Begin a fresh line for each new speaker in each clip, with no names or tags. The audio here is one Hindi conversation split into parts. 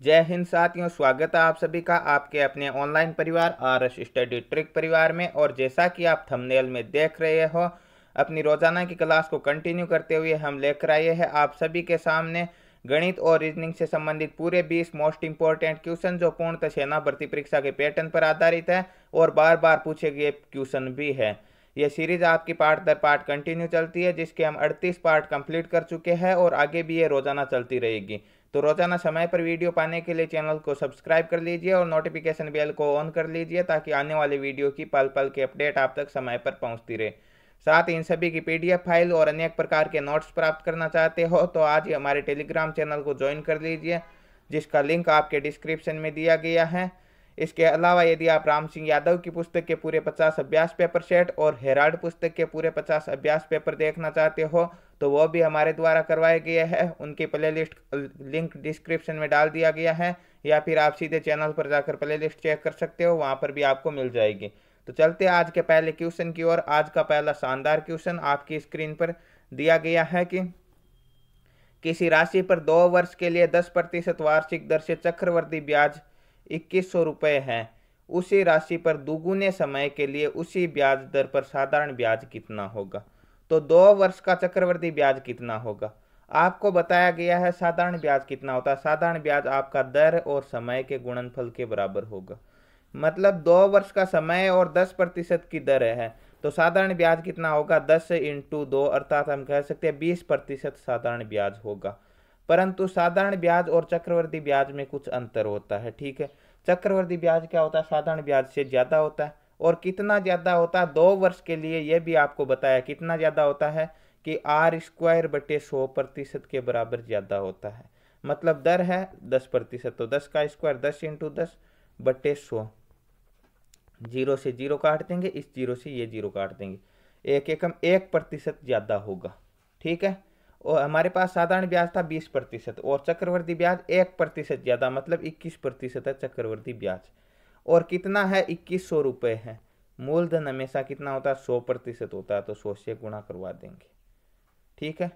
जय हिंद साथियों, स्वागत है आप सभी का आपके अपने ऑनलाइन परिवार आरएस स्टडी ट्रिक परिवार में। और जैसा कि आप थंबनेल में देख रहे हो, अपनी रोजाना की क्लास को कंटिन्यू करते हुए हम लेकर आए हैं आप सभी के सामने गणित और रीजनिंग से संबंधित पूरे 20 मोस्ट इंपॉर्टेंट क्वेश्चन जो पूर्णतः सेना भर्ती परीक्षा के पैटर्न पर आधारित है और बार बार पूछे गए क्वेश्चन भी है। यह सीरीज आपकी पार्ट दर पार्ट कंटिन्यू चलती है, जिसके हम 38 पार्ट कंप्लीट कर चुके हैं और आगे भी ये रोजाना चलती रहेगी। तो रोजाना समय पर वीडियो पाने के लिए चैनल को सब्सक्राइब कर लीजिए और नोटिफिकेशन बेल को ऑन कर लीजिए ताकि आने वाले वीडियो की पल पल के अपडेट आप तक समय पर पहुंचती रहे। साथ ही इन सभी की पीडीएफ फाइल और अनेक प्रकार के नोट्स प्राप्त करना चाहते हो तो आज ही हमारे टेलीग्राम चैनल को ज्वाइन कर लीजिए, जिसका लिंक आपके डिस्क्रिप्शन में दिया गया है। इसके अलावा यदि आप राम सिंह यादव की पुस्तक के पूरे 50 अभ्यास पेपर सेट और हेराल्ड पुस्तक के पूरे 50 अभ्यास पेपर देखना चाहते हो तो वो भी हमारे द्वारा करवाए गए हैं। उनकी प्लेलिस्ट लिंक डिस्क्रिप्शन में डाल दिया गया है, या फिर आप सीधे चैनल पर जाकर प्लेलिस्ट चेक कर सकते हो, वहां पर भी आपको मिल जाएगी। तो चलते हैं आज के पहले क्वेश्चन की ओर। आज का पहला शानदार क्वेश्चन आपकी स्क्रीन पर दिया गया है कि किसी राशि पर 2 वर्ष के लिए 10% वार्षिक दर से चक्रवृद्धि ब्याज 2100 रुपये है। उसी राशि पर दुगुने समय के लिए उसी ब्याज दर पर साधारण ब्याज कितना होगा। तो 2 वर्ष का चक्रवृद्धि ब्याज कितना होगा आपको बताया गया है। साधारण ब्याज कितना होता है? साधारण ब्याज आपका दर और समय के गुणनफल के बराबर होगा। मतलब 2 वर्ष का समय और 10% की दर है, तो साधारण ब्याज कितना होगा? 10 इंटू 2, अर्थात हम कह सकते हैं 20% साधारण ब्याज होगा। परंतु साधारण ब्याज और चक्रवृद्धि ब्याज में कुछ अंतर होता है, ठीक है। चक्रवृद्धि ब्याज क्या होता है? साधारण ब्याज से ज्यादा होता है। और कितना ज्यादा होता है 2 वर्ष के लिए, यह भी आपको बताया कितना ज्यादा होता है कि r² / 100% के बराबर ज्यादा होता है। मतलब दर है 10%, तो 10 का स्क्वायर 10 इंटू 10/100। 0 से 0 काट देंगे, इस 0 से ये 0 काट देंगे, एक एकम 1% ज्यादा होगा, ठीक है। और हमारे पास साधारण ब्याज था 20% और चक्रवृद्धि ब्याज 1% ज्यादा, मतलब 21% है चक्रवृद्धि ब्याज। और कितना है? 2100 रुपये है। मूलधन हमेशा कितना होता है? 100% होता है, तो 100 से गुणा करवा देंगे, ठीक है।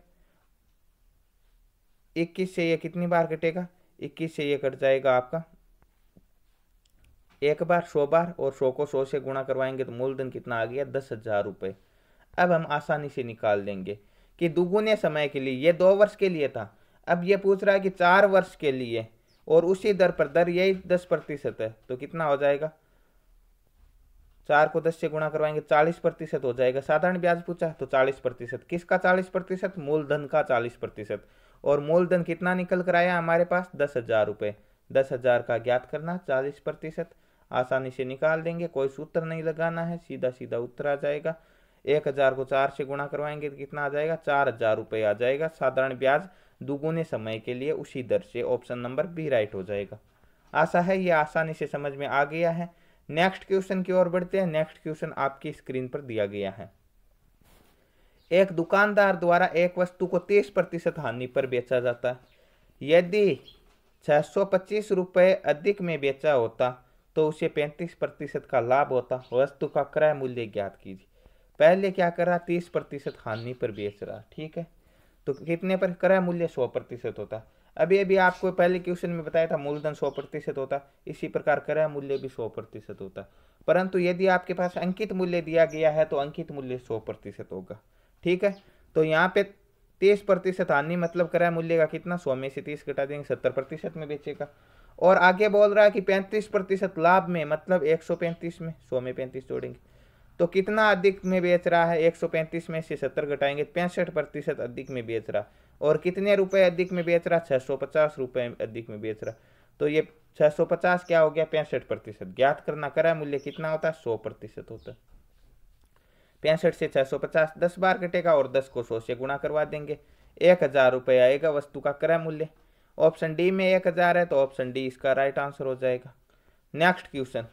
21 से ये कितनी बार कटेगा? 21 से ये कट जाएगा आपका एक बार, 100 बार, और 100 को 100 से गुणा करवाएंगे तो मूलधन कितना आ गया? 10,000 रुपये। अब हम आसानी से निकाल देंगे कि दुगुने समय के लिए, ये 2 वर्ष के लिए था, अब ये पूछ रहा है कि 4 वर्ष के लिए और उसी दर पर, दर यही 10% है, तो कितना हो जाएगा? 4 को 10 से गुणा करवाएंगे 40% हो जाएगा। साधारण ब्याज पूछा तो 40%। किसका 40%? मूलधन का 40%। और मूलधन कितना निकल कर आया हमारे पास? 10,000 रुपये। 10,000 का ज्ञात करना 40%, आसानी से निकाल देंगे, कोई सूत्र नहीं लगाना है, सीधा सीधा उत्तर आ जाएगा। 1,000 को 4 से गुणा करवाएंगे तो कितना आ जाएगा? 4,000 रुपये आ जाएगा। साधारण ब्याज दुगुने समय के लिए उसी दर से, ऑप्शन नंबर बी राइट हो जाएगा। आशा है ये आसानी से समझ में आ गया है। नेक्स्ट क्वेश्चन की ओर बढ़ते हैं। नेक्स्ट क्वेश्चन आपकी स्क्रीन पर दिया गया है। एक दुकानदार द्वारा एक वस्तु को 30% हानि पर बेचा जाता है। यदि 625 रुपये अधिक में बेचा होता तो उसे 35% का लाभ होता। वस्तु का क्रय मूल्य ज्ञात कीजिए। पहले क्या कर रहा? 30% हानि पर बेच रहा, ठीक है। तो कितने पर? क्रय मूल्य 100% होता। अभी अभी आपको पहले क्वेश्चन में बताया था मूलधन 100% होता, इसी प्रकार क्रय मूल्य भी 100% होता। परंतु यदि आपके पास अंकित मूल्य दिया गया है तो अंकित मूल्य 100% होगा, ठीक है। तो यहाँ पे 30% हानि, मतलब क्रय मूल्य का कितना? 100 में से 30 घटा देंगे, 70% में बेचेगा। और आगे बोल रहा है कि 35% लाभ में, मतलब 135 में 100 में 35 जोड़ेंगे तो कितना अधिक में बेच रहा है? 135 में से 70 घटाएंगे, 65% अधिक में बेच रहा। और कितने रुपए अधिक में बेच रहा? 650 रुपए अधिक में बेच रहा। तो ये 650 क्या हो गया? 65%। ज्ञात करना क्रय मूल्य कितना होता है? 100% होता है। 65 से 650 10 बार कटेगा और 10 को 100 से गुणा करवा देंगे, 1,000 रुपये आएगा वस्तु का क्रय मूल्य। ऑप्शन डी में 1,000 है, तो ऑप्शन डी इसका राइट आंसर हो जाएगा। Next question.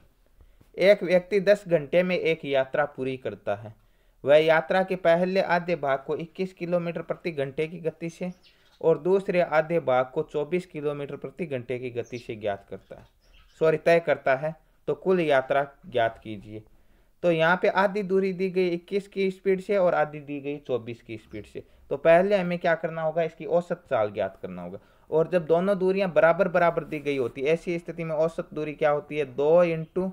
एक व्यक्ति 10 घंटे में एक यात्रा पूरी करता है। वह यात्रा के पहले आधे भाग को 21 किलोमीटर प्रति घंटे की गति से और दूसरे आधे भाग को 24 किलोमीटर प्रति घंटे की गति से ज्ञात करता है, तय करता है। तो कुल यात्रा ज्ञात कीजिए। तो यहाँ पे आधी दूरी दी गई 21 की स्पीड से और आधी दी गई 24 की स्पीड से। तो पहले हमें क्या करना होगा? इसकी औसत चाल ज्ञात करना होगा। और जब दोनों दूरियां बराबर बराबर दी गई होती है, ऐसी स्थिति में औसत दूरी क्या होती है, 2 इंटू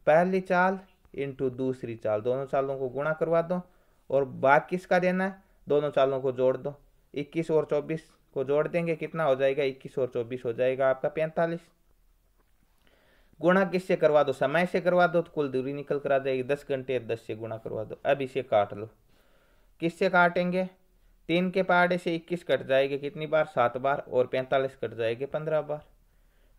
पहली चाल इंटू दूसरी चाल, दोनों चालों को गुणा करवा दो और भाग किसका देना है, दोनों चालों को जोड़ दो। 21 और 24 को जोड़ देंगे, कितना हो जाएगा, 21 और 24 हो जाएगा आपका 45। गुणा किससे करवा दो, समय से करवा दो तो कुल दूरी निकल कर आ जाएगी, 10 घंटे 10 से गुणा करवा दो। अब इसे काट लो, किससे काटेंगे, 3 के पहाड़े से 21 कट जाएगी कितनी बार, 7 बार, और 45 कट जाएगी 15 बार।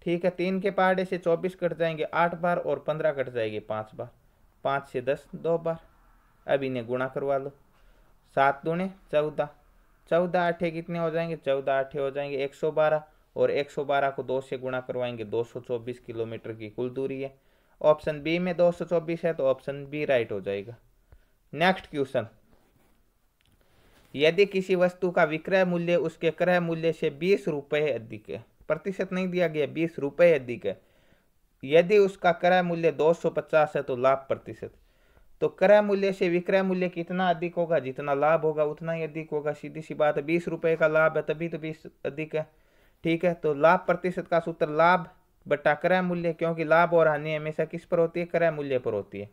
ठीक है, 3 के पहाड़े से 24 कट जाएंगे 8 बार, और 15 कट जाएगी 5 बार, 5 से 10 2 बार। अब इन्हें गुणा करवा लो, 7 दूने 14, 14 आठे कितने हो जाएंगे, 14 आठे हो जाएंगे 112, और 112 को 2 से गुणा करवाएंगे, 224 किलोमीटर की कुल दूरी है। ऑप्शन बी में 224 है, तो ऑप्शन बी राइट हो जाएगा। नेक्स्ट क्वेश्चन, यदि किसी वस्तु का विक्रय मूल्य उसके क्रय मूल्य से 20 रुपये अधिक है, प्रतिशत नहीं दिया गया, 20 रुपये अधिक है, यदि उसका क्रय मूल्य 250 है तो लाभ प्रतिशत। तो क्रय मूल्य से विक्रय मूल्य कितना अधिक होगा, जितना लाभ होगा उतना ही अधिक होगा, सीधी सी बात है। 20 रुपये का लाभ है तभी तो 20 अधिक है। ठीक है, तो लाभ प्रतिशत का सूत्र लाभ बटा क्रय मूल्य, क्योंकि लाभ और हानि हमेशा किस पर होती है, क्रय मूल्य पर होती है।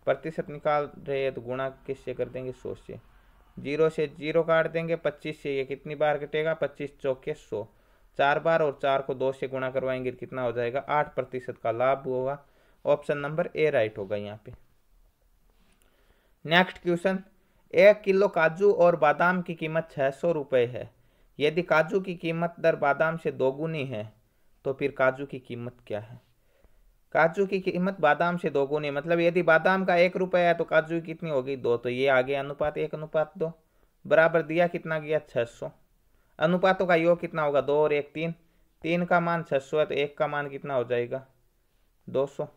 प्रतिशत निकाल रहे हैं तो गुणा किससे कर देंगे, 100 से, 0 से 0 काट देंगे, 25 से ये कितनी बार कटेगा, 25 चौके 100, 4 बार, और 4 को 2 से गुणा करवाएंगे कितना हो जाएगा, 8% का लाभ होगा। ऑप्शन नंबर ए राइट होगा यहाँ पे। नेक्स्ट क्वेश्चन, 1 किलो काजू और बादाम की कीमत 600 रुपये है, यदि काजू की कीमत दर बादाम से दोगुनी है तो फिर काजू की कीमत क्या है। काजू की कीमत बादाम से दोगुनी, मतलब यदि बादाम का 1 रुपया है तो काजू की कितनी होगी, 2, तो ये आ गया अनुपात 1:2, बराबर दिया कितना गया, 600। अनुपातों का योग कितना होगा, 2 और 1 3, 3 का मान 600 है तो 1 का मान कितना हो जाएगा, 200।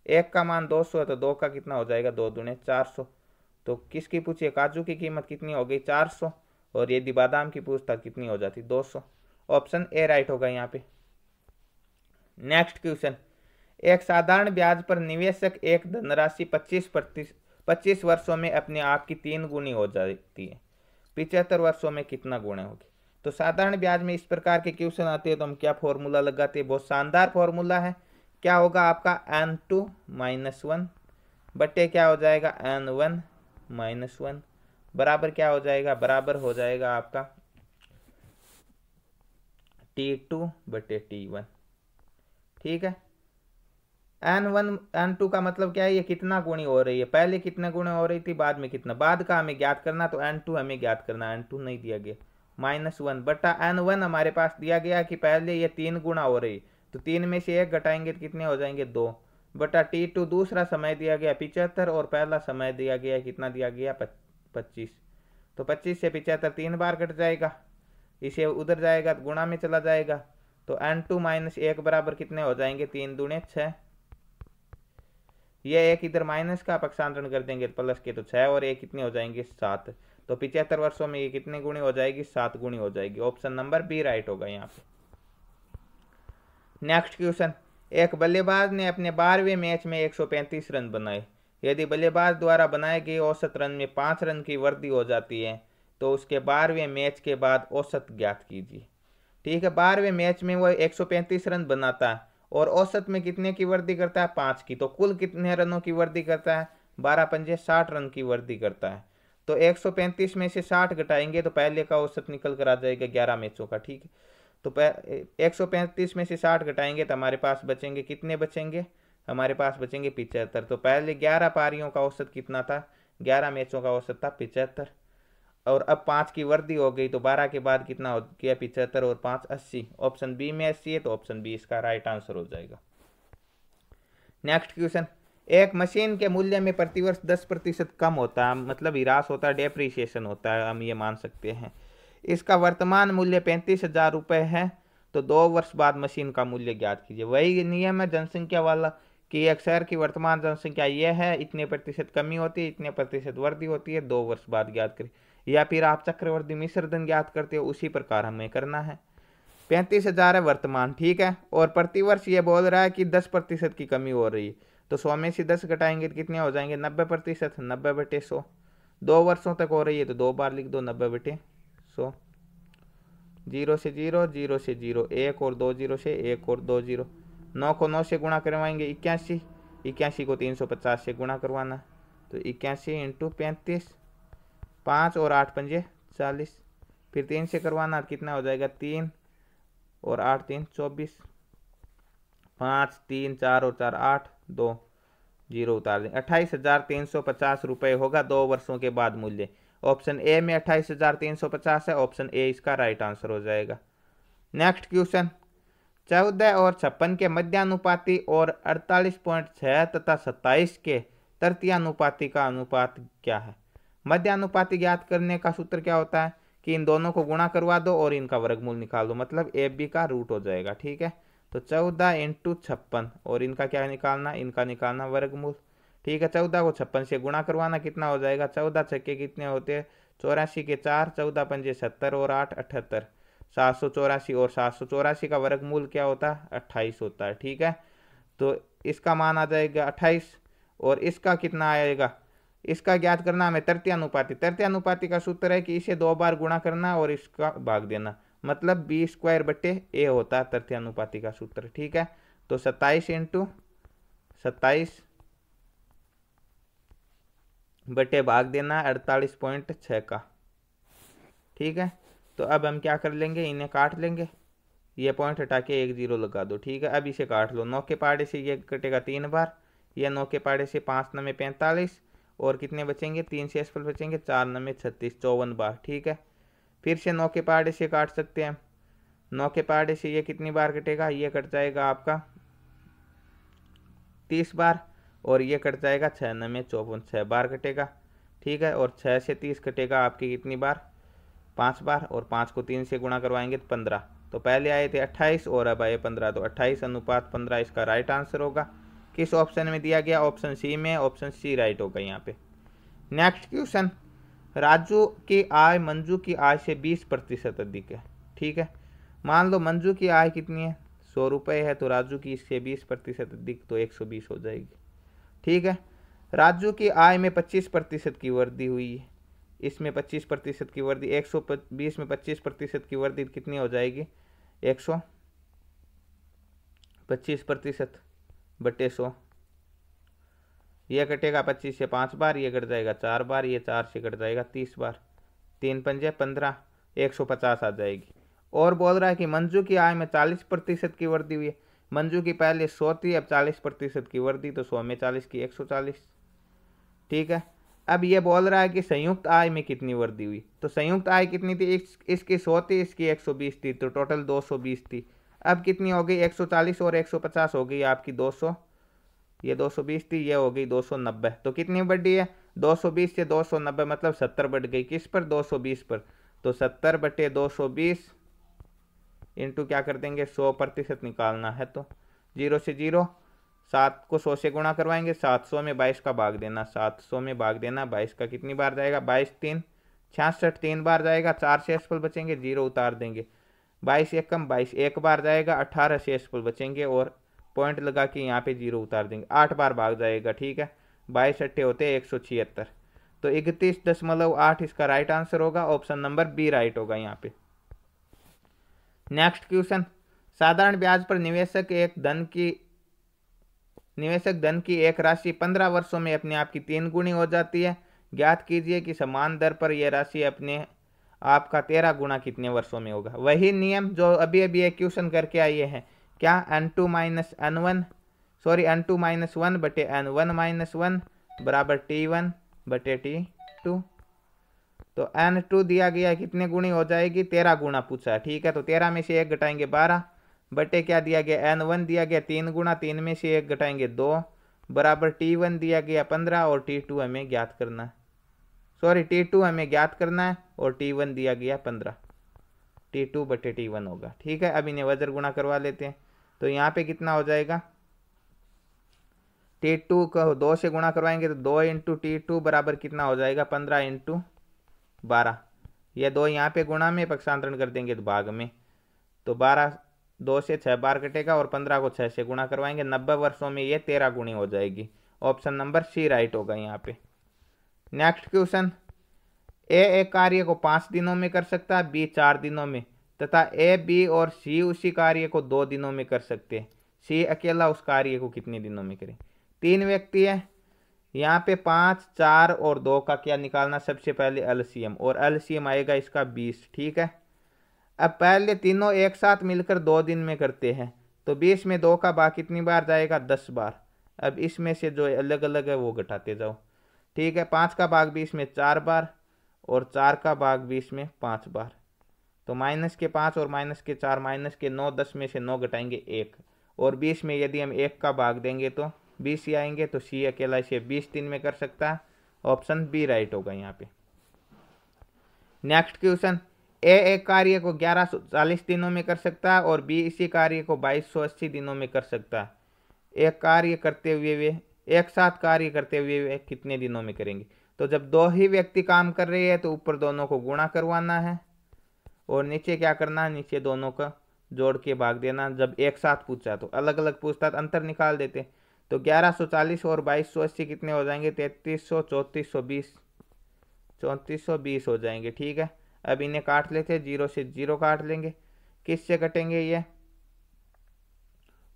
1 का मान 200 है तो 2 का कितना हो जाएगा, 2 दूने 400। तो किसकी पूछिए, काजू की कीमत कितनी हो गई, 400, और यदि बादाम की पूछता कितनी हो जाती, 200। ऑप्शन ए राइट होगा यहाँ पे। नेक्स्ट क्वेश्चन, एक साधारण ब्याज पर निवेशक एक धनराशि 25 वर्षों में अपने आप की 3 गुनी हो जाती है, 75 वर्षों में कितना गुना होगी। तो साधारण ब्याज में इस प्रकार के क्वेश्चन आते हैं तो हम क्या फॉर्मूला लगाते हैं, बहुत शानदार फॉर्मूला है। क्या होगा आपका, n2 - 1 बट्टे क्या हो जाएगा, n1 - 1, बराबर क्या हो जाएगा, बराबर हो जाएगा आपका T2 बटे T1। ठीक है, n1 n2 का मतलब क्या है, ये कितना गुणी हो रही है, पहले कितने गुणे हो रही थी, बाद में कितना, बाद का हमें ज्ञात करना, तो n2 हमें ज्ञात करना, n2 नहीं दिया गया, -1 बटा n1 हमारे पास दिया गया कि पहले ये 3 गुना हो रही, तो 3 में से 1 घटाएंगे तो कितने हो जाएंगे, 2 बटा T2 दूसरा समय दिया गया 75, और पहला समय दिया गया कितना दिया गया, 25। तो 25 से 75 3 बार कट जाएगा, इसे उधर जाएगा तो गुणा में चला जाएगा, तो n2 - 1 बराबर कितने हो जाएंगे, 3 दूने 6। ये एक इधर माइनस का पक्षांतरण कर देंगे प्लस के, तो 6 और 1 कितने हो जाएंगे, 7। तो 75 वर्षों में ये कितने गुणी हो जाएगी, 7 गुणी हो जाएगी। ऑप्शन नंबर बी राइट होगा यहाँ पे। नेक्स्ट क्वेश्चन, एक बल्लेबाज ने अपने 12वें मैच में 135 रन बनाए, यदि बल्लेबाज द्वारा बनाए गए औसत रन में 5 रन की वृद्धि हो जाती है तो उसके 12वें मैच के बाद औसत ज्ञात कीजिए। ठीक है, 12वें मैच में वो 135 रन बनाता है और औसत में कितने की वृद्धि करता है, 5 की, तो कुल कितने रनों की वृद्धि करता है, 12 पंजे 60 रन की वृद्धि करता है। तो 135 में से 60 घटाएंगे तो पहले का औसत निकल कर आ जाएगा 11 मैचों का। ठीक है, तो 135 में से 60 घटाएंगे तो हमारे पास बचेंगे कितने, बचेंगे हमारे पास बचेंगे 75। तो पहले 11 पारियों का औसत कितना था, 11 मैचों का औसत था 75, और अब 5 की वृद्धि हो गई तो 12 के बाद कितना हो गया, 75 और 5 80। ऑप्शन बी में 80 है तो ऑप्शन बी इसका राइट आंसर हो जाएगा। नेक्स्ट क्वेश्चन, एक मशीन के मूल्य में प्रतिवर्ष 10% कम होता है, मतलब ह्रास होता है, डेप्रिसिएशन होता है, हम ये मान सकते हैं। इसका वर्तमान मूल्य 35,000 रुपये है, तो 2 वर्ष बाद मशीन का मूल्य ज्ञात कीजिए। वही नियम है जनसंख्या वाला कि एक शहर की वर्तमान जनसंख्या यह है, इतने प्रतिशत कमी होती है, इतने प्रतिशत वृद्धि होती है, 2 वर्ष बाद ज्ञात करें, या फिर आप चक्रवर्ती मिश्रधन ज्ञात करते हो, उसी प्रकार हमें करना है। 35,000 है वर्तमान, ठीक है, और प्रतिवर्ष ये बोल रहा है कि 10% की कमी हो रही है, तो 100 में से 10 घटाएंगे तो कितने हो जाएंगे, 90%, 90/100, 2 वर्षों तक हो रही है तो 2 बार लिख दो, 90/100, जीरो से जीरो, जीरो से जीरो, एक और दो जीरो से एक और दो जीरो। 9 को 9 से गुणा करवाएंगे 81, 81 को 350 से गुणा करवाना, तो 81 इंटू 35, 5 और 8 पंजे 40, फिर 3 से करवाना कितना हो जाएगा 3 और 8 3 24, 5 3 4 और 4 8, 2 जीरो उतार दें। 28,350 रुपये होगा 2 वर्षों के बाद मूल्य। ऑप्शन ए में 28,350 है, ऑप्शन ए इसका राइट आंसर हो जाएगा। नेक्स्ट क्वेश्चन, 14 और 56 के मध्यानुपाती और 48.6 तथा 27 के तृतीयानुपाती का अनुपात क्या है। मध्यानुपाती ज्ञात करने का सूत्र क्या होता है कि इन दोनों को गुणा करवा दो और इनका वर्गमूल निकाल दो, मतलब ए बी का रूट हो जाएगा। ठीक है, तो 14 इंटू 56 और इनका क्या निकालना, इनका निकालना वर्गमूल। ठीक है, 14 को 56 से गुणा करवाना, कितना हो जाएगा 14 छक्के कितने होते हैं 84 के 4, 14 पंजे 70 और 8 78, 784 और 784 का वर्गमूल क्या होता है 28 होता है। ठीक है, तो इसका मान आ जाएगा 28 और इसका कितना आएगा, इसका ज्ञात करना हमें तृतीयानुपाती। तृतीयानुपाती का सूत्र है कि इसे 2 बार गुणा करना और इसका भाग देना, मतलब बी स्क्वायर बटे ए होता है तृतीयानुपाती का सूत्र। ठीक है, तो 27 इंटू 27 बटे भाग देना 48.6 का। ठीक है, तो अब हम क्या कर लेंगे, इन्हें काट लेंगे, ये पॉइंट हटा के 1 0 लगा दो। ठीक है, अब इसे काट लो, 9 के पाड़े से ये कटेगा 3 बार, ये 9 के पाड़े से 5 9 में 45 और कितने बचेंगे 3 शेषफल बचेंगे, 4 9 में 36, 54 बार। ठीक है, फिर से 9 के पहाड़े से काट सकते हैं, 9 के पहाड़े से ये कितनी बार कटेगा, ये कट जाएगा आपका 30 बार और ये कट जाएगा 6 9 में 54, 6 बार कटेगा। ठीक है, और 6 से 30 कटेगा आपकी कितनी बार 5 बार, और 5 को 3 से गुणा करवाएंगे तो 15। तो पहले आए थे 28 और अब आए 15, तो 28 अनुपात 15 इसका राइट आंसर होगा। किस ऑप्शन में दिया गया, ऑप्शन सी में, ऑप्शन सी राइट होगा यहाँ पे। नेक्स्ट क्वेश्चन, राजू की आय मंजू की आय से 20% अधिक है। ठीक है, मान लो मंजू की आय कितनी है 100 रुपये है, तो राजू की इससे 20% अधिक तो 120 हो जाएगी। ठीक है, राजू की आय में 25% की वृद्धि हुई है, इसमें 25% की वृद्धि, 120 में 25% की वृद्धि कितनी हो जाएगी 125% बटे 100, यह कटेगा 25 से 5 बार, ये कट जाएगा 4 बार, ये 4 से कट जाएगा 30 बार, 3 पंजे 15, 150 आ जाएगी। और बोल रहा है कि मंजू की आय में 40% की वृद्धि हुई है, मंजू की पहले 100 थी, अब 40% की वृद्धि, तो 100 में 40 की 140। ठीक है, अब ये बोल रहा है कि संयुक्त आय में कितनी वृद्धि हुई, तो संयुक्त आय कितनी थी, इसकी 100 थी, इसकी 120 थी, तो टोटल 220 थी। अब कितनी हो गई 140 और 150 हो गई आपकी 200, ये 220 थी, ये हो गई 290, तो कितनी बढ़ी है 220 से 290, मतलब 70 बढ़ गई, किस पर 220 पर, तो 70 बटे 220 इंटू क्या कर देंगे 100% निकालना है, तो 0 से 0, 7 को 100 से गुणा करवाएंगे, 700 में 22 का भाग देना, 700 में भाग देना 22 का कितनी बार जाएगा 22 3 66, 3 बार जाएगा, 4 शेषफल बचेंगे, 0 उतार देंगे, 22 एक कम 22 एक बार जाएगा, 18 शेषफल बचेंगे और पॉइंट लगा के यहाँ पे 0 उतार देंगे, 8 बार भाग जाएगा। ठीक है, 22 अट्ठे होते हैं 176, तो 31.8 इसका राइट आंसर होगा, ऑप्शन नंबर बी राइट होगा यहाँ पे। नेक्स्ट क्वेश्चन, साधारण ब्याज पर निवेशक धन की एक राशि 15 वर्षों में अपने आप की 3 गुनी हो जाती है, ज्ञात कीजिए कि समान दर पर यह राशि अपने आप का 13 गुना कितने वर्षों में होगा। वही नियम जो अभी अभी एक क्वेश्चन करके आइए हैं, क्या n2 माइनस 1 बटे n1 माइनस 1 बराबर t1 बटे t2, तो n2 दिया गया कितने गुणी हो जाएगी 13 गुना पूछा है। ठीक है, तो 13 में से 1 घटाएंगे 12 बटे क्या दिया गया n1 दिया गया 3 गुना, 3 में से 1 घटाएंगे 2 बराबर t1 दिया गया 15 और t2 हमें ज्ञात करना है, t2 हमें ज्ञात करना है और t1 दिया गया 15, t2 बटे t1 होगा। ठीक है, अब इन्हें वज्र गुणा करवा लेते हैं, तो यहाँ पे कितना हो जाएगा t2 को 2 से गुणा करवाएंगे तो 2 इंटू t2 बराबर कितना हो जाएगा 15 इंटू 12, ये 2 यहाँ पे गुणा में पक्षांतरण कर देंगे तो भाग में, तो 12 2 से 6 बार कटेगा और 15 को 6 से गुणा करवाएंगे, 90 वर्षों में ये 13 गुणी हो जाएगी, ऑप्शन नंबर सी राइट होगा यहाँ पे। नेक्स्ट क्वेश्चन, ए एक कार्य को 5 दिनों में कर सकता है, बी 4 दिनों में, तथा ए, बी और सी उसी कार्य को 2 दिनों में कर सकते हैं, सी अकेला उस कार्य को कितने दिनों में करे। 3 व्यक्ति है, यहाँ पे 5, 4 और 2 का क्या निकालना, सबसे पहले एलसीएम, और एलसीएम आएगा इसका 20। ठीक है, अब पहले तीनों एक साथ मिलकर 2 दिन में करते हैं, तो 20 में 2 का भाग कितनी बार जाएगा, 10 बार। अब इसमें से जो अलग अलग है वो घटाते जाओ। ठीक है, 5 का भाग 20 में 4 बार और 4 का भाग 20 में 5 बार, तो -5 और -4, -9, 10 में से 9 घटाएंगे 1, और 20 में यदि हम 1 का भाग देंगे तो 20 ही आएंगे, तो सी अकेला इसे 20 दिन में कर सकता है। ऑप्शन बी राइट होगा यहाँ पे। नेक्स्ट क्वेश्चन, ए एक कार्य को 1140 दिनों में कर सकता है और बी इसी कार्य को 2280 दिनों में कर सकता है। एक कार्य करते हुए वे एक साथ कार्य करते हुए वे कितने दिनों में करेंगे। तो जब 2 ही व्यक्ति काम कर रहे हैं तो ऊपर दोनों को गुणा करवाना है और नीचे क्या करना है, नीचे दोनों का जोड़ के भाग देना। जब एक साथ पूछा तो अलग अलग पूछता तो अंतर निकाल देते, तो 1140 और 2280 कितने हो जाएंगे, 3300, 3420, 3420 हो जाएंगे। ठीक है, अब इन्हें काट लेते हैं, 0 से 0 काट लेंगे। किससे कटेंगे, ये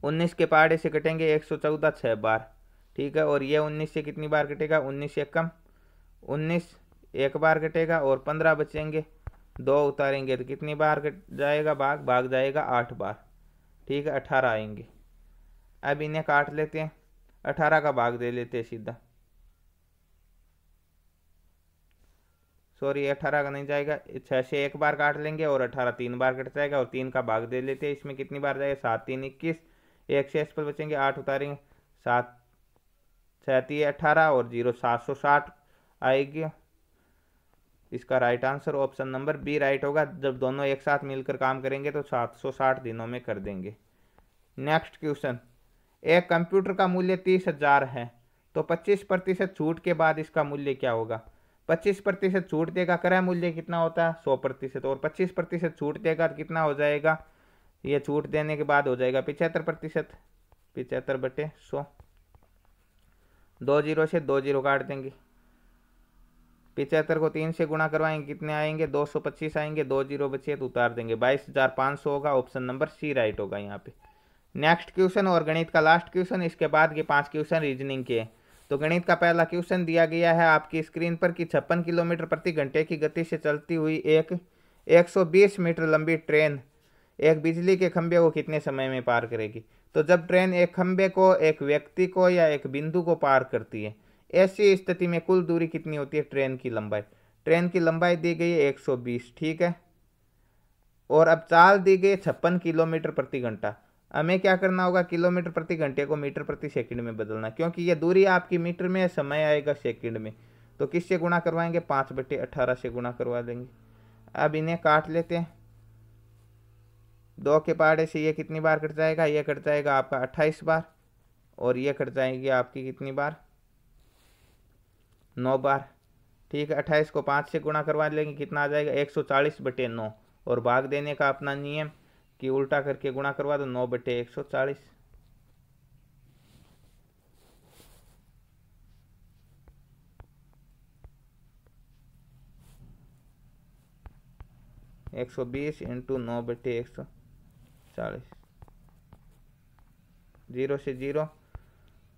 19 के पहाड़े से कटेंगे, 114 6 बार। ठीक है, और ये 19 से कितनी बार कटेगा, 19 से कम, 19 एक बार कटेगा और 15 बचेंगे, 2 उतारेंगे तो कितनी बार कट जाएगा, भाग जाएगा 8 बार। ठीक है, 18 आएंगे। अब इन्हें काट लेते हैं, 18 का भाग दे लेते हैं सीधा, सॉरी 18 का नहीं जाएगा, 6 से एक बार काट लेंगे और 18 3 बार कट जाएगा और 3 का भाग दे लेते हैं। इसमें कितनी बार जाएगा, 7 3 21, 1 से पर बचेंगे, 8 उतारेंगे, 7 6 3 18 और 0 760 आएगी। इसका right answer option number B right होगा। जब दोनों एक साथ मिलकर काम करेंगे तो 760 दिनों में कर देंगे। नेक्स्ट क्वेश्चन, एक कंप्यूटर का मूल्य 30,000 है, तो 25% छूट के बाद इसका मूल्य क्या होगा। 25% छूट देगा, क्रय मूल्य कितना होता है 100%, और 25% छूट देगा तो कितना हो जाएगा, ये छूट देने के बाद हो जाएगा 75%, 75/100, 2 0 से 2 0 काट देंगे। 75 को 3 से गुणा करवाएंगे, कितने आएंगे, 225 आएंगे, 2 0 बचे तो उतार देंगे, 22,500 होगा। ऑप्शन नंबर सी राइट होगा यहाँ पे। नेक्स्ट क्वेश्चन और गणित का लास्ट क्वेश्चन, इसके बाद के 5 क्वेश्चन रीजनिंग के। तो गणित का पहला क्वेश्चन दिया गया है आपकी स्क्रीन पर कि 56 किलोमीटर प्रति घंटे की गति से चलती हुई एक 120 मीटर लंबी ट्रेन एक बिजली के खंभे को कितने समय में पार करेगी। तो जब ट्रेन एक खंभे को, एक व्यक्ति को या एक बिंदु को पार करती है, ऐसी स्थिति में कुल दूरी कितनी होती है, ट्रेन की लंबाई। ट्रेन की लंबाई दी गई है 120। ठीक है, और अब चाल दी गई 56 किलोमीटर प्रति घंटा। हमें क्या करना होगा, किलोमीटर प्रति घंटे को मीटर प्रति सेकंड में बदलना, क्योंकि ये दूरी आपकी मीटर में है, समय आएगा सेकंड में। तो किससे गुणा करवाएंगे, 5/18 से गुणा करवा देंगे। अब इन्हें काट लेते हैं, 2 के पहाड़े से ये कितनी बार कट जाएगा, ये कट जाएगा आपका 28 बार, और ये कट जाएगी आपकी कितनी बार, 9 बार। ठीक है, 28 को 5 से गुणा करवा लेंगे, कितना आ जाएगा 140/9, और भाग देने का अपना नियम कि उल्टा करके गुणा करवा दो, 9/140। 120 इंटू 9/140, 0 से 0,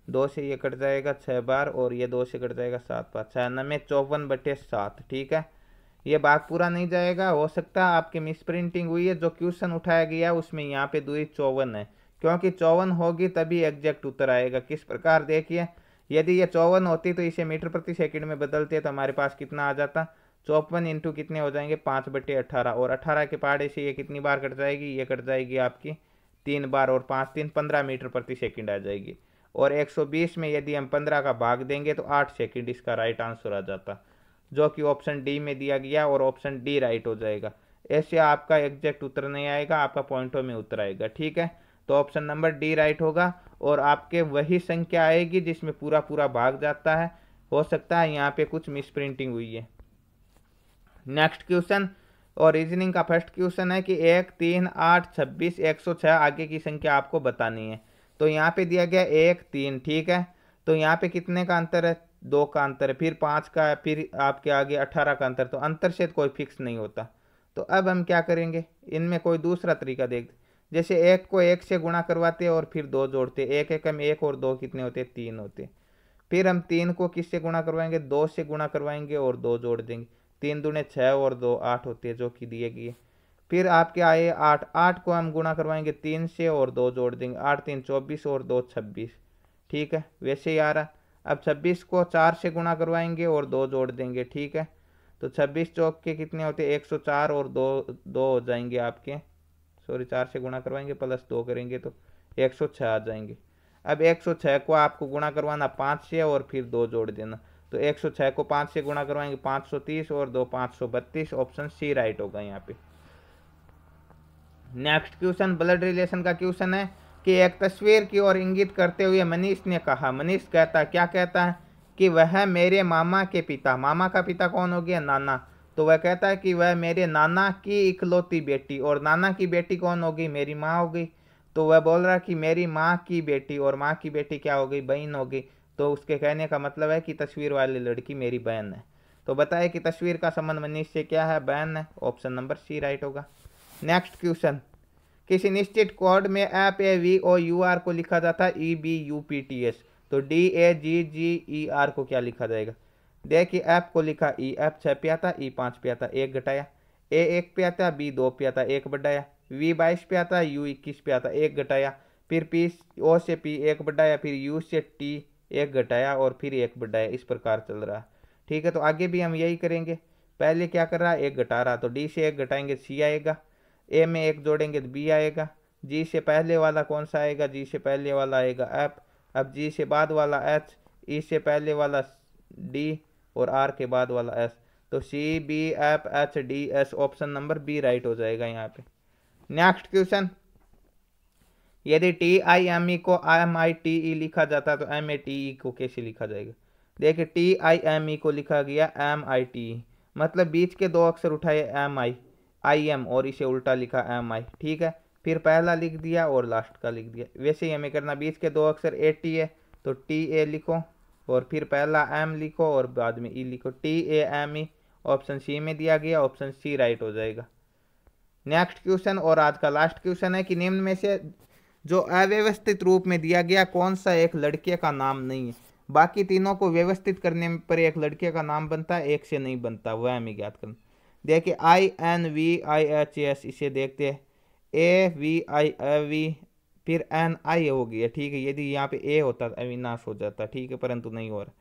2 से ये कट जाएगा 6 बार, और ये 2 से कट जाएगा 7 बार, 6 9 54/7। ठीक है, ये भाग पूरा नहीं जाएगा, हो सकता है आपकी मिस प्रिंटिंग हुई है। जो क्वेश्चन उठाया गया उसमें यहाँ पे दूरी 54 है, क्योंकि 54 होगी तभी एग्जैक्ट उत्तर आएगा। किस प्रकार देखिए, यदि ये 54 होती तो इसे मीटर प्रति सेकंड में बदलते तो हमारे पास कितना आ जाता, 54 इंटू कितने हो जाएंगे 5/18, और 18 के पहाड़े से ये कितनी बार कट जाएगी, ये कट जाएगी आपकी 3 बार, और 5 3 15 मीटर प्रति सेकंड आ जाएगी। और 120 में यदि हम 15 का भाग देंगे तो 8 सेकंड इसका राइट आंसर आ जाता, जो कि ऑप्शन डी में दिया गया, और ऑप्शन डी राइट हो जाएगा। ऐसे आपका एग्जैक्ट उत्तर नहीं आएगा, आपका पॉइंटों में उत्तर आएगा। ठीक है, तो ऑप्शन नंबर डी राइट होगा, और आपके वही संख्या आएगी जिसमें पूरा पूरा भाग जाता है। हो सकता है यहाँ पे कुछ मिस प्रिंटिंग हुई है। नेक्स्ट क्वेश्चन और रीजनिंग का फर्स्ट क्वेश्चन है कि 1 3 8 26 106 आगे की संख्या आपको बतानी है। तो यहाँ पे दिया गया 1 3। ठीक है, तो यहाँ पे कितने का अंतर है, 2 का अंतर है, फिर 5 का है, फिर आपके आगे 18 का अंतर। तो अंतर से कोई फिक्स नहीं होता, तो अब हम क्या करेंगे, इनमें कोई दूसरा तरीका देखते, जैसे एक को एक से गुणा करवाते और फिर दो जोड़ते, एक एक में एक और दो कितने होते, तीन होते। फिर हम तीन को किससे गुणा करवाएंगे, दो से गुणा करवाएंगे और दो जोड़ देंगे, तीन दूने छः और दो आठ होते हैं जो कि दिए गए। फिर आपके आए आठ, आठ को हम गुणा करवाएंगे तीन से और दो जोड़ देंगे, आठ तीन 24 और दो 26। ठीक है, वैसे ही आ रहा। अब 26 को चार से गुणा करवाएंगे और दो जोड़ देंगे। ठीक है, तो 26 चौक के कितने होते, 104 और दो दो हो जाएंगे आपके, सॉरी 4 से गुणा करवाएंगे प्लस दो करेंगे तो 106 आ जाएंगे। अब 106 को आपको गुणा करवाना 5 से और फिर दो जोड़ देना, तो 106 को 5 से गुणा करवाएंगे 530 और दो 532। ऑप्शन सी राइट होगा यहाँ पे। नेक्स्ट क्वेश्चन ब्लड रिलेशन का क्वेश्चन है कि एक तस्वीर की ओर इंगित करते हुए मनीष ने कहा, मनीष कहता है, क्या कहता है कि वह मेरे मामा के पिता, मामा का पिता कौन हो गया, नाना, तो वह कहता है कि वह मेरे नाना की इकलौती बेटी, और नाना की बेटी कौन हो गई, मेरी माँ हो गई। तो वह बोल रहा है कि मेरी माँ की बेटी, और माँ की बेटी क्या हो गई, बहन हो गई। तो उसके कहने का मतलब है कि तस्वीर वाली लड़की मेरी बहन है। तो बताए कि तस्वीर का संबंध मनीष से क्या है, बहन है। ऑप्शन नंबर सी राइट होगा। नेक्स्ट क्वेश्चन, किसी निश्चित कोड में F A V O U R को लिखा जाता है E B U P T S, तो D A G G E R को क्या लिखा जाएगा। देखिए ऐप को लिखा ई, ऐप 6 पे आता, ई 5 पे आता, एक घटाया, ए 1 पे आता, बी 2 पे आता, एक बढ़ाया, वी 22 पे आता, यू 21 पे आता, एक घटाया, फिर पी ओ से पी एक बढ़ाया, फिर यू से टी एक घटाया और फिर एक बढ़ाया, इस प्रकार चल रहा है। ठीक है, तो आगे भी हम यही करेंगे। पहले क्या कर रहा है, एक घटा रहा, तो डी से एक घटाएंगे सी आएगा, ए में एक जोड़ेंगे तो बी आएगा, जी से पहले वाला कौन सा आएगा, जी से पहले वाला आएगा ऐप, अब जी से बाद वाला एच, ई से पहले वाला डी और आर के बाद वाला एस, तो C B F H D S. Option number B right हो जाएगा यहाँ पे। नेक्स्ट क्वेश्चन, यदि टी आई एम ई को एम आई टी ई लिखा जाता है तो एम ए टी ई को कैसे लिखा जाएगा। देखिए टी आई एम ई को लिखा गया एम आई टी ई, मतलब बीच के दो अक्षर उठाए एम आई आई एम और इसे उल्टा लिखा एम आई। ठीक है, फिर पहला लिख दिया और लास्ट का लिख दिया। वैसे ही हमें करना, बीच के दो अक्षर ए टी है तो टी ए लिखो और फिर पहला एम लिखो और बाद में ई लिखो, T A M E. Option C में दिया गया, ऑप्शन सी राइट हो जाएगा। नेक्स्ट क्वेश्चन और आज का लास्ट क्वेश्चन है कि निम्न में से जो अव्यवस्थित रूप में दिया गया कौन सा एक लड़के का नाम नहीं है। बाकी तीनों को व्यवस्थित करने पर एक लड़के का नाम बनता है, एक से नहीं बनता, वह हमें ज्ञात करना। देखिए I N V I H S, इसे देखते हैं, ए वी आई वी, फिर एन आई हो गया। ठीक है, यदि यहाँ पे ए होता तो अविनाश हो जाता। ठीक है, परंतु नहीं हो रहा।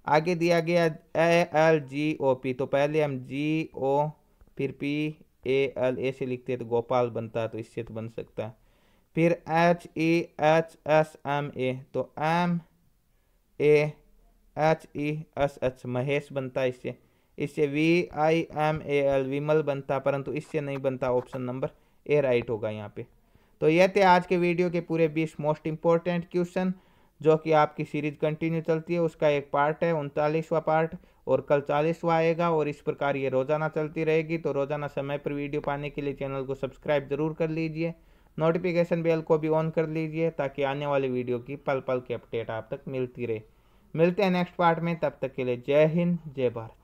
आगे दिया गया A L G O P, तो पहले हम जी ओ फिर पी ए एल, ए से लिखते हैं तो गोपाल बनता है, तो इससे तो बन सकता है। फिर H E H S M A, तो M A H E S H Mahesh बनता है इससे। इससे V I M A L Vimal बनता, परंतु इससे नहीं बनता। ऑप्शन नंबर ए राइट होगा यहाँ पे। तो ये थे आज के वीडियो के पूरे 20 मोस्ट इंपॉर्टेंट क्वेश्चन, जो कि आपकी सीरीज कंटिन्यू चलती है, उसका एक पार्ट है 39वां पार्ट, और कल 40वां आएगा, और इस प्रकार ये रोजाना चलती रहेगी। तो रोजाना समय पर वीडियो पाने के लिए चैनल को सब्सक्राइब जरूर कर लीजिए, नोटिफिकेशन बेल को भी ऑन कर लीजिए, ताकि आने वाली वीडियो की पल पल की अपडेट आप तक मिलती रहे। मिलते हैं नेक्स्ट पार्ट में, तब तक के लिए जय हिंद जय भारत।